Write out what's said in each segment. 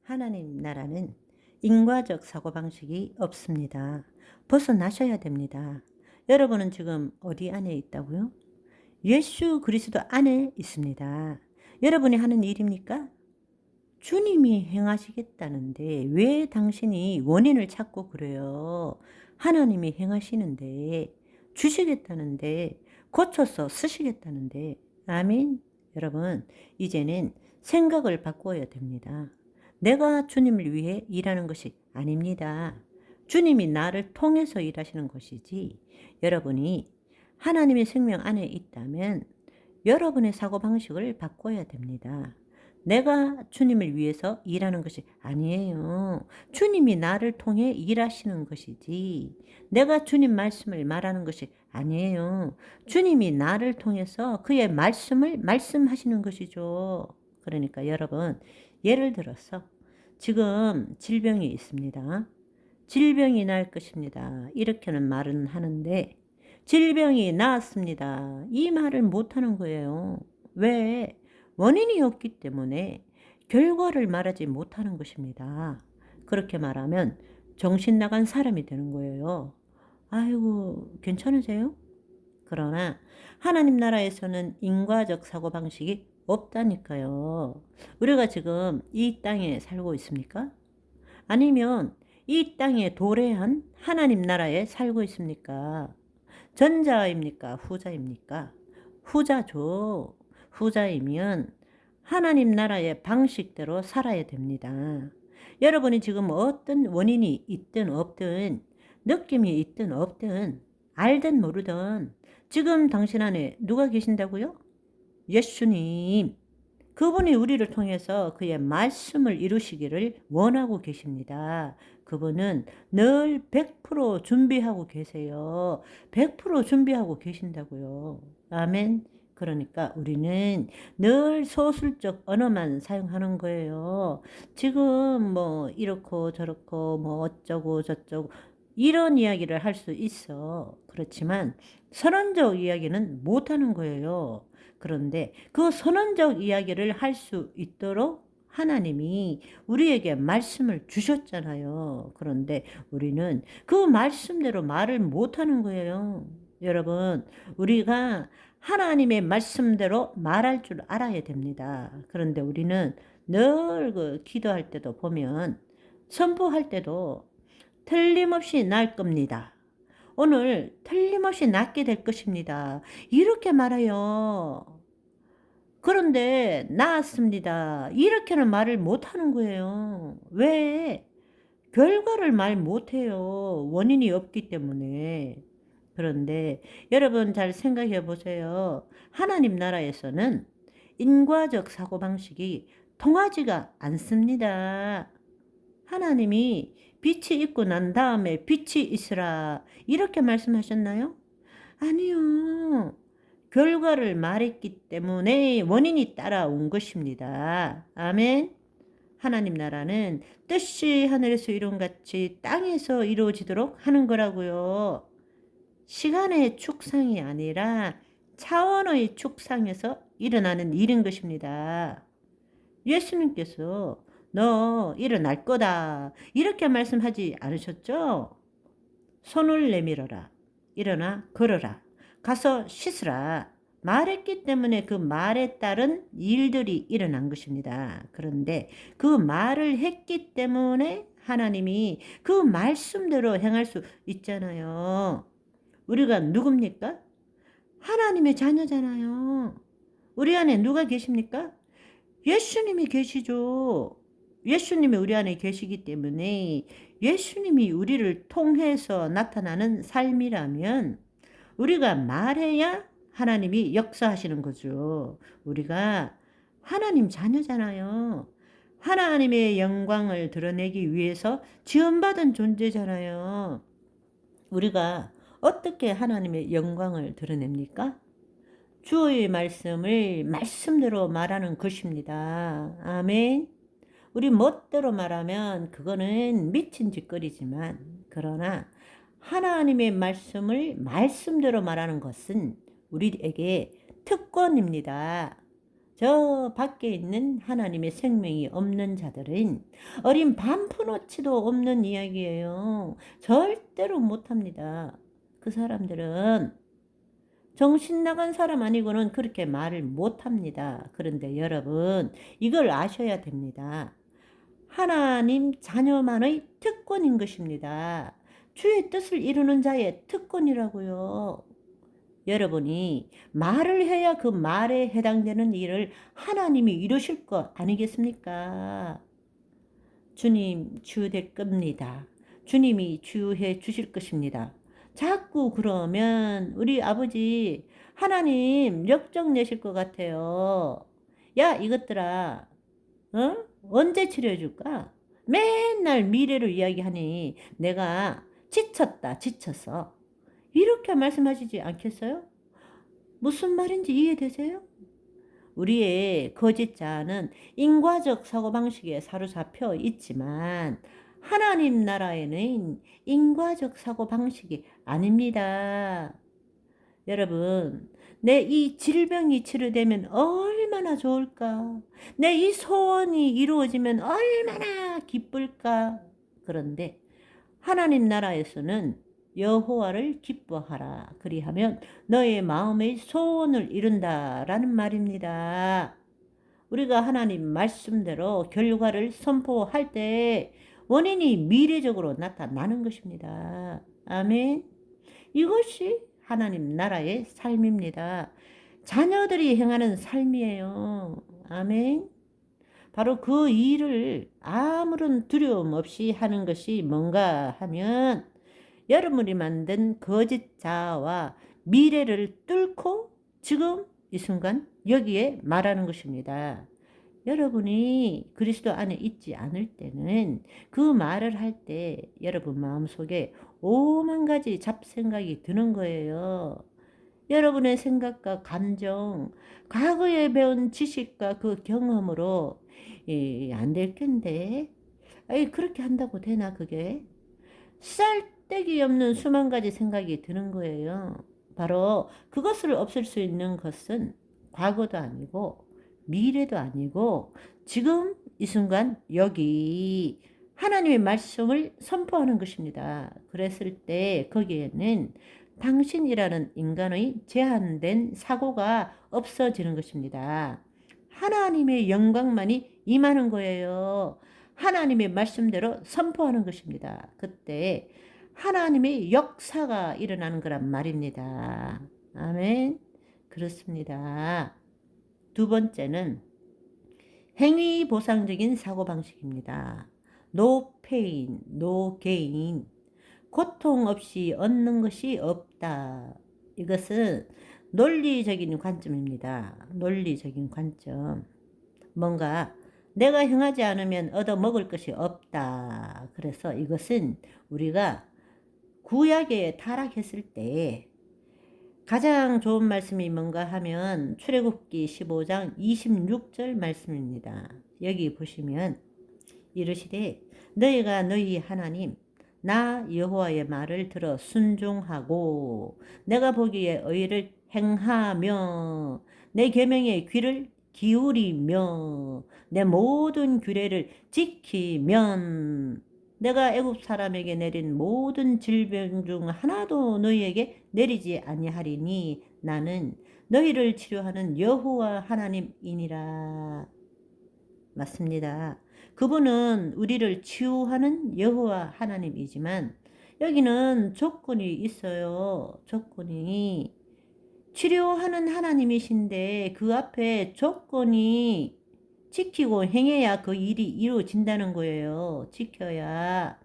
하나님 나라는 인과적 사고방식이 없습니다. 벗어나셔야 됩니다. 여러분은 지금 어디 안에 있다고요? 예수 그리스도 안에 있습니다. 여러분이 하는 일입니까? 주님이 행하시겠다는데 왜 당신이 원인을 찾고 그래요? 하나님이 행하시는데 주시겠다는데 고쳐서 쓰시겠다는데 아멘. 여러분 이제는 생각을 바꿔야 됩니다. 내가 주님을 위해 일하는 것이 아닙니다. 주님이 나를 통해서 일하시는 것이지 여러분이 하나님의 생명 안에 있다면 여러분의 사고방식을 바꿔야 됩니다. 내가 주님을 위해서 일하는 것이 아니에요. 주님이 나를 통해 일하시는 것이지. 내가 주님 말씀을 말하는 것이 아니에요. 주님이 나를 통해서 그의 말씀을 말씀하시는 것이죠. 그러니까 여러분, 예를 들어서 지금 질병이 있습니다. 질병이 날 것입니다. 이렇게는 말은 하는데 질병이 나았습니다. 이 말을 못하는 거예요. 왜? 원인이 없기 때문에 결과를 말하지 못하는 것입니다. 그렇게 말하면 정신 나간 사람이 되는 거예요. 아이고, 괜찮으세요? 그러나 하나님 나라에서는 인과적 사고방식이 없다니까요. 우리가 지금 이 땅에 살고 있습니까? 아니면 이 땅에 도래한 하나님 나라에 살고 있습니까? 전자입니까? 후자입니까? 후자죠. 후자이면 하나님 나라의 방식대로 살아야 됩니다. 여러분이 지금 어떤 원인이 있든 없든 느낌이 있든 없든 알든 모르든 지금 당신 안에 누가 계신다고요? 예수님. 그분이 우리를 통해서 그의 말씀을 이루시기를 원하고 계십니다. 그분은 늘 100% 준비하고 계세요. 100% 준비하고 계신다고요. 아멘. 그러니까 우리는 늘 소술적 언어만 사용하는 거예요. 지금 뭐 이렇고 저렇고 뭐 어쩌고 저쩌고 이런 이야기를 할 수 있어. 그렇지만 선언적 이야기는 못하는 거예요. 그런데 그 선언적 이야기를 할 수 있도록 하나님이 우리에게 말씀을 주셨잖아요. 그런데 우리는 그 말씀대로 말을 못하는 거예요. 여러분, 우리가 하나님의 말씀대로 말할 줄 알아야 됩니다. 그런데 우리는 늘 그 기도할 때도 보면 선포할 때도 틀림없이 날 겁니다. 오늘 틀림없이 낫게 될 것입니다. 이렇게 말해요. 그런데 나았습니다. 이렇게는 말을 못하는 거예요. 왜? 결과를 말 못해요. 원인이 없기 때문에. 그런데 여러분 잘 생각해 보세요. 하나님 나라에서는 인과적 사고방식이 통하지가 않습니다. 하나님이 빛이 있고 난 다음에 빛이 있으라 이렇게 말씀하셨나요? 아니요. 결과를 말했기 때문에 원인이 따라온 것입니다. 아멘. 하나님 나라는 뜻이 하늘에서 이룬 같이 땅에서 이루어지도록 하는 거라고요. 시간의 축상이 아니라 차원의 축상에서 일어나는 일인 것입니다. 예수님께서 너 일어날 거다 이렇게 말씀하지 않으셨죠? 손을 내밀어라. 일어나 걸어라. 가서 씻으라. 말했기 때문에 그 말에 따른 일들이 일어난 것입니다. 그런데 그 말을 했기 때문에 하나님이 그 말씀대로 행할 수 있잖아요. 우리가 누굽니까? 하나님의 자녀잖아요. 우리 안에 누가 계십니까? 예수님이 계시죠. 예수님이 우리 안에 계시기 때문에 예수님이 우리를 통해서 나타나는 삶이라면 우리가 말해야 하나님이 역사하시는 거죠. 우리가 하나님 자녀잖아요. 하나님의 영광을 드러내기 위해서 지원받은 존재잖아요. 우리가 어떻게 하나님의 영광을 드러냅니까? 주의 말씀을 말씀대로 말하는 것입니다. 아멘. 우리 멋대로 말하면 그거는 미친 짓거리지만 그러나 하나님의 말씀을 말씀대로 말하는 것은 우리에게 특권입니다. 저 밖에 있는 하나님의 생명이 없는 자들은 어린 반푼어치도 없는 이야기예요. 절대로 못합니다. 그 사람들은 정신 나간 사람 아니고는 그렇게 말을 못합니다. 그런데 여러분, 이걸 아셔야 됩니다. 하나님 자녀만의 특권인 것입니다. 주의 뜻을 이루는 자의 특권이라고요. 여러분이 말을 해야 그 말에 해당되는 일을 하나님이 이루실 것 아니겠습니까? 주님 주될 겁니다. 주님이 주해 주실 것입니다. 자꾸 그러면 우리 아버지 하나님 역정 내실 것 같아요. 야, 이것들아, 어? 언제 치료해 줄까? 맨날 미래를 이야기하니 내가 지쳤다, 지쳤어. 이렇게 말씀하시지 않겠어요? 무슨 말인지 이해되세요? 우리의 거짓자는 인과적 사고방식에 사로잡혀 있지만 하나님 나라에는 인과적 사고방식이 아닙니다. 여러분, 내 이 질병이 치료되면 얼마나 좋을까? 내 이 소원이 이루어지면 얼마나 기쁠까? 그런데 하나님 나라에서는 여호와를 기뻐하라. 그리하면 너의 마음의 소원을 이룬다라는 말입니다. 우리가 하나님 말씀대로 결과를 선포할 때 원인이 미래적으로 나타나는 것입니다. 아멘. 이것이 하나님 나라의 삶입니다. 자녀들이 행하는 삶이에요. 아멘. 바로 그 일을 아무런 두려움 없이 하는 것이 뭔가 하면 여러분이 만든 거짓자와 미래를 뚫고 지금 이 순간 여기에 말하는 것입니다. 여러분이 그리스도 안에 있지 않을 때는 그 말을 할 때 여러분 마음속에 오만 가지 잡생각이 드는 거예요. 여러분의 생각과 감정, 과거에 배운 지식과 그 경험으로 안 될 텐데. 아이, 그렇게 한다고 되나 그게? 쓸데기 없는 수만 가지 생각이 드는 거예요. 바로 그것을 없앨 수 있는 것은 과거도 아니고 미래도 아니고 지금 이 순간 여기 하나님의 말씀을 선포하는 것입니다. 그랬을 때 거기에는 당신이라는 인간의 제한된 사고가 없어지는 것입니다. 하나님의 영광만이 임하는 거예요. 하나님의 말씀대로 선포하는 것입니다. 그때 하나님의 역사가 일어나는 거란 말입니다. 아멘. 그렇습니다. 두 번째는 행위 보상적인 사고방식입니다. No pain, no gain. 고통 없이 얻는 것이 없다. 이것은 논리적인 관점입니다. 논리적인 관점. 뭔가 내가 행하지 않으면 얻어 먹을 것이 없다. 그래서 이것은 우리가 구약에 타락했을 때 가장 좋은 말씀이 뭔가 하면 출애굽기 15장 26절 말씀입니다. 여기 보시면 이르시되 너희가 너희 하나님 나 여호와의 말을 들어 순종하고 내가 보기에 의를 행하며 내 계명에 귀를 기울이며 내 모든 규례를 지키면 내가 애굽 사람에게 내린 모든 질병 중 하나도 너희에게 내리지 아니하리니 나는 너희를 치료하는 여호와 하나님이니라. 맞습니다. 그분은 우리를 치유하는 여호와 하나님이지만 여기는 조건이 있어요. 조건이 치료하는 하나님이신데 그 앞에 조건이 지키고 행해야 그 일이 이루어진다는 거예요. 지켜야.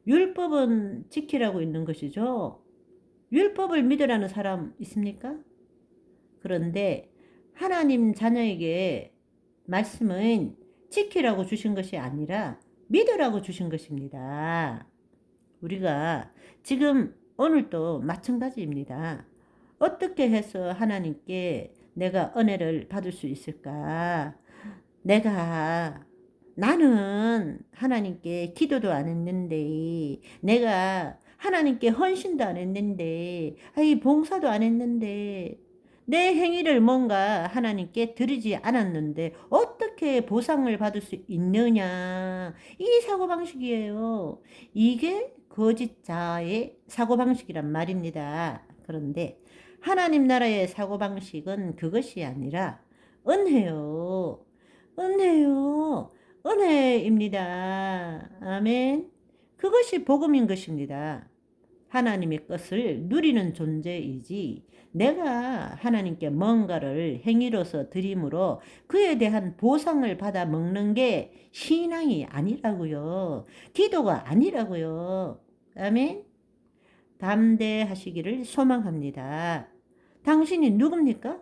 율법은 지키라고 있는 것이죠. 율법을 믿으라는 사람 있습니까? 그런데 하나님 자녀에게 말씀은 지키라고 주신 것이 아니라 믿으라고 주신 것입니다. 우리가 지금 오늘도 마찬가지입니다. 어떻게 해서 하나님께 내가 은혜를 받을 수 있을까? 나는 하나님께 기도도 안 했는데, 내가 하나님께 헌신도 안 했는데, 봉사도 안 했는데, 내 행위를 뭔가 하나님께 드리지 않았는데 어떻게 보상을 받을 수 있느냐. 이 사고방식이에요. 이게 거짓자의 사고방식이란 말입니다. 그런데 하나님 나라의 사고방식은 그것이 아니라 은혜요. 은혜요. 은혜입니다. 아멘. 그것이 복음인 것입니다. 하나님의 것을 누리는 존재이지 내가 하나님께 뭔가를 행위로서 드림으로 그에 대한 보상을 받아 먹는 게 신앙이 아니라고요. 기도가 아니라고요. 아멘. 담대하시기를 소망합니다. 당신이 누굽니까?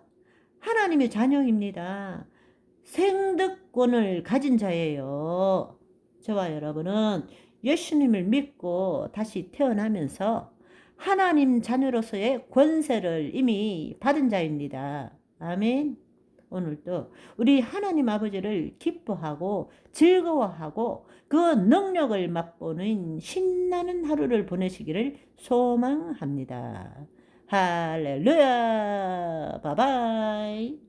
하나님의 자녀입니다. 생득권을 가진 자예요. 저와 여러분은 예수님을 믿고 다시 태어나면서 하나님 자녀로서의 권세를 이미 받은 자입니다. 아멘. 오늘도 우리 하나님 아버지를 기뻐하고 즐거워하고 그 능력을 맛보는 신나는 하루를 보내시기를 소망합니다. 할렐루야. 바이바이.